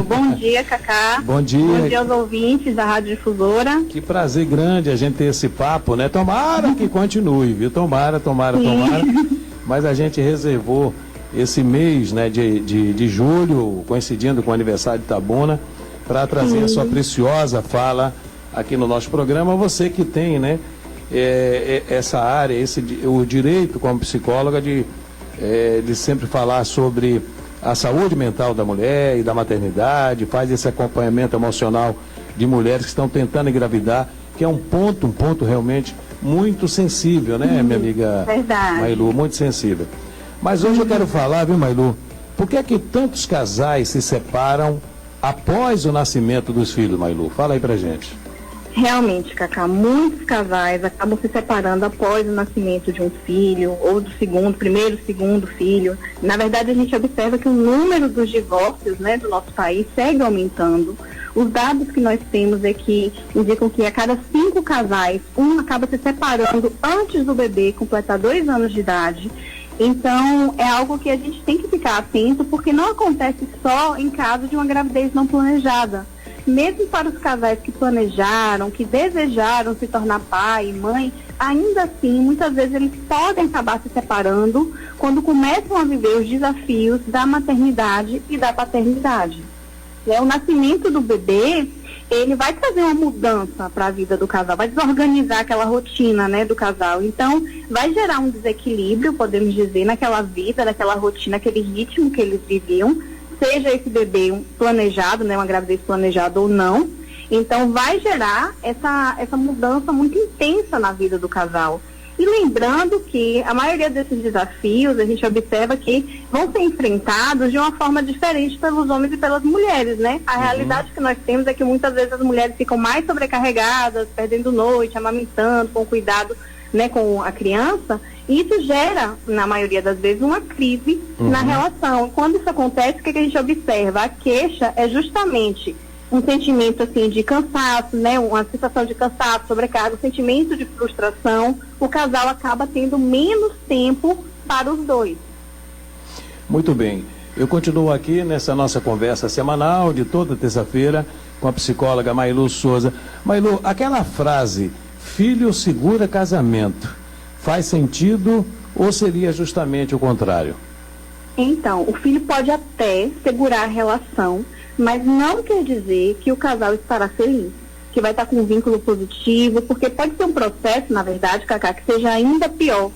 Bom dia, Cacá. Bom dia. Bom dia aos ouvintes da Rádio Difusora. Que prazer grande a gente ter esse papo, né? Tomara que continue, viu? Tomara. Mas a gente reservou esse mês, né, de julho, coincidindo com o aniversário de Itabuna, para trazer a sua preciosa fala aqui no nosso programa. Você que tem, né, essa área, o direito como psicóloga de sempre falar sobre a saúde mental da mulher e da maternidade, faz esse acompanhamento emocional de mulheres que estão tentando engravidar, que é um ponto realmente muito sensível, né, minha amiga? Verdade. Mailu, muito sensível. Mas hoje eu quero falar, viu, Mailu, por que é que tantos casais se separam após o nascimento dos filhos, Mailu? Fala aí pra gente. Realmente, Cacá, muitos casais acabam se separando após o nascimento de um filho, ou do primeiro, segundo filho. Na verdade, a gente observa que o número dos divórcios, né, do nosso país segue aumentando. Os dados que nós temos é que indicam que a cada 5 casais, um acaba se separando antes do bebê completar 2 anos de idade. Então, é algo que a gente tem que ficar atento, porque não acontece só em caso de uma gravidez não planejada. Mesmo para os casais que planejaram, que desejaram se tornar pai e mãe, ainda assim, muitas vezes eles podem acabar se separando quando começam a viver os desafios da maternidade e da paternidade. O nascimento do bebê, ele vai trazer uma mudança para a vida do casal, vai desorganizar aquela rotina, né, do casal. Então, vai gerar um desequilíbrio, podemos dizer, naquela vida, naquela rotina, aquele ritmo que eles viviam, seja esse bebê planejado, né, uma gravidez planejada ou não. Então, vai gerar essa mudança muito intensa na vida do casal. E lembrando que a maioria desses desafios, a gente observa que vão ser enfrentados de uma forma diferente pelos homens e pelas mulheres, né? A realidade que nós temos é que muitas vezes as mulheres ficam mais sobrecarregadas, perdendo noite, amamentando, com cuidado, né, com a criança, e isso gera, na maioria das vezes, uma crise na relação. Quando isso acontece, o que a gente observa? A queixa é justamente um sentimento assim de cansaço, né, uma sensação de cansaço, sobrecarga, um sentimento de frustração. O casal acaba tendo menos tempo para os dois. Muito bem. Eu continuo aqui nessa nossa conversa semanal de toda terça-feira com a psicóloga Mailu Souza. Mailu, aquela frase, filho segura casamento, faz sentido ou seria justamente o contrário? Então, o filho pode até segurar a relação, mas não quer dizer que o casal estará feliz, que vai estar com um vínculo positivo, porque pode ser um processo, na verdade, Cacá, que seja ainda pior,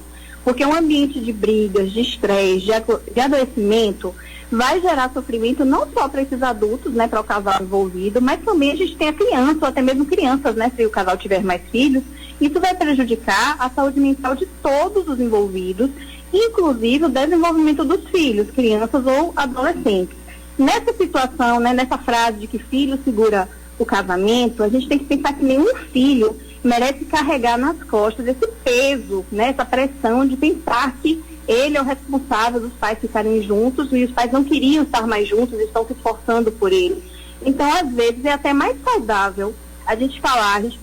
porque um ambiente de brigas, de estresse, de adoecimento, vai gerar sofrimento não só para esses adultos, né, para o casal envolvido, mas também a gente tem a criança, ou até mesmo crianças, né, se o casal tiver mais filhos. Isso vai prejudicar a saúde mental de todos os envolvidos, inclusive o desenvolvimento dos filhos, crianças ou adolescentes. Nessa situação, né, nessa frase de que filho segura o casamento, a gente tem que pensar que nenhum filho merece carregar nas costas esse peso, né, essa pressão de pensar que ele é o responsável dos pais ficarem juntos e os pais não queriam estar mais juntos e estão se esforçando por ele. Então, às vezes, é até mais saudável a gente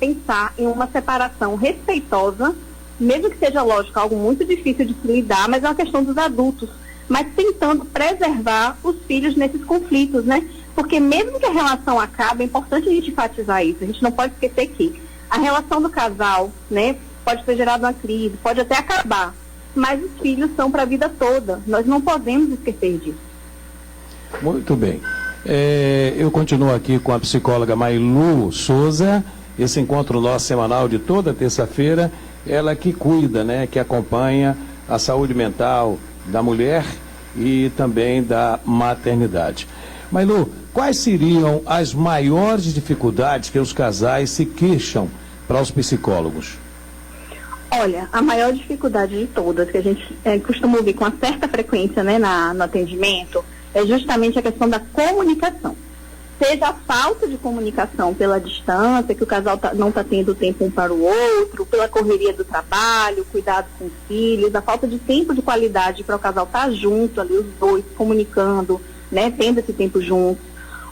pensar em uma separação respeitosa, mesmo que seja, lógico, algo muito difícil de se lidar, mas é uma questão dos adultos, mas tentando preservar os filhos nesses conflitos, né? Porque mesmo que a relação acabe, é importante a gente enfatizar isso. A gente não pode esquecer que a relação do casal, né, pode ter gerado uma crise, pode até acabar, mas os filhos são para a vida toda. Nós não podemos esquecer disso. Muito bem. Eu continuo aqui com a psicóloga Mailu Souza, esse encontro nosso semanal de toda terça-feira, ela que cuida, né, que acompanha a saúde mental da mulher e também da maternidade. Mailu, quais seriam as maiores dificuldades que os casais se queixam para os psicólogos? Olha, a maior dificuldade de todas, que a gente costuma ouvir com uma certa frequência, né, no atendimento, é justamente a questão da comunicação. Seja a falta de comunicação pela distância, que o casal não está tendo tempo um para o outro, pela correria do trabalho, cuidado com os filhos, a falta de tempo de qualidade para o casal estar junto ali, os dois, comunicando, né, tendo esse tempo juntos,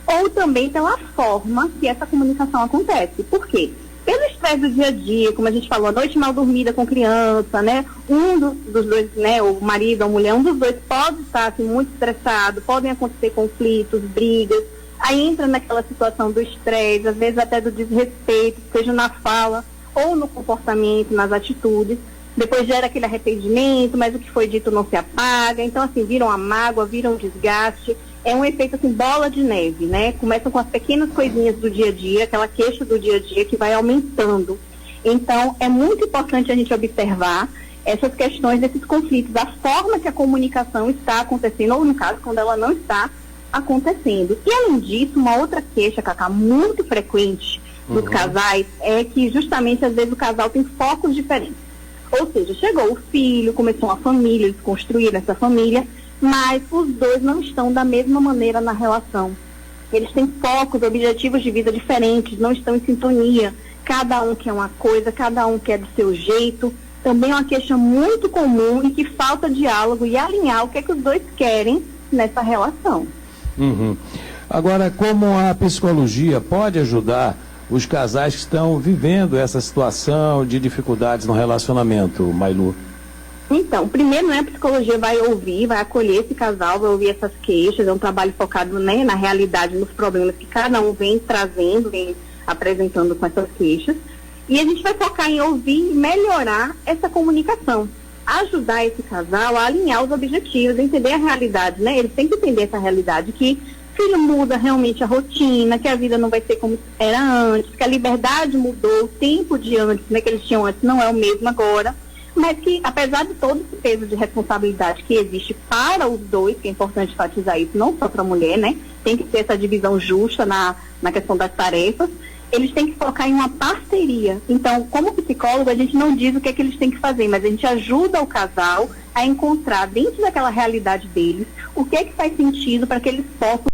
ou também pela forma que essa comunicação acontece. Por quê? Pelo estresse do dia a dia, como a gente falou, a noite mal dormida com criança, né? Um dos dois, né, o marido ou a mulher, um dos dois pode estar assim, muito estressado, podem acontecer conflitos, brigas. Aí entra naquela situação do estresse, às vezes até do desrespeito, seja na fala ou no comportamento, nas atitudes. Depois gera aquele arrependimento, mas o que foi dito não se apaga. Então, assim, viram a mágoa, viram o desgaste. É um efeito, assim, bola de neve, né? Começam com as pequenas coisinhas do dia a dia, aquela queixa do dia a dia que vai aumentando. Então, é muito importante a gente observar essas questões desses conflitos, a forma que a comunicação está acontecendo, ou no caso, quando ela não está acontecendo. E, além disso, uma outra queixa, Cacá, muito frequente dos casais é que, justamente, às vezes o casal tem focos diferentes. Ou seja, chegou o filho, começou uma família, eles construíram essa família, mas os dois não estão da mesma maneira na relação. Eles têm focos, objetivos de vida diferentes, não estão em sintonia. Cada um quer uma coisa, cada um quer do seu jeito. Também é uma queixa muito comum e que falta diálogo e alinhar o que é que os dois querem nessa relação. Agora, como a psicologia pode ajudar os casais que estão vivendo essa situação de dificuldades no relacionamento, Mailu? Então, primeiro, né, a psicologia vai ouvir, vai acolher esse casal, vai ouvir essas queixas, é um trabalho focado, né, na realidade, nos problemas que cada um vem trazendo, vem apresentando com essas queixas. E a gente vai focar em ouvir e melhorar essa comunicação, ajudar esse casal a alinhar os objetivos, entender a realidade, né? Eles têm que entender essa realidade que filho muda realmente a rotina, que a vida não vai ser como era antes, que a liberdade mudou, o tempo de antes, né, que eles tinham antes não é o mesmo agora, mas que apesar de todo esse peso de responsabilidade que existe para os dois, que é importante enfatizar isso, não só para a mulher, né, tem que ter essa divisão justa na questão das tarefas, eles têm que focar em uma parceria. Então, como psicólogo, a gente não diz o que é que eles têm que fazer, mas a gente ajuda o casal a encontrar dentro daquela realidade deles o que é que faz sentido para que eles possam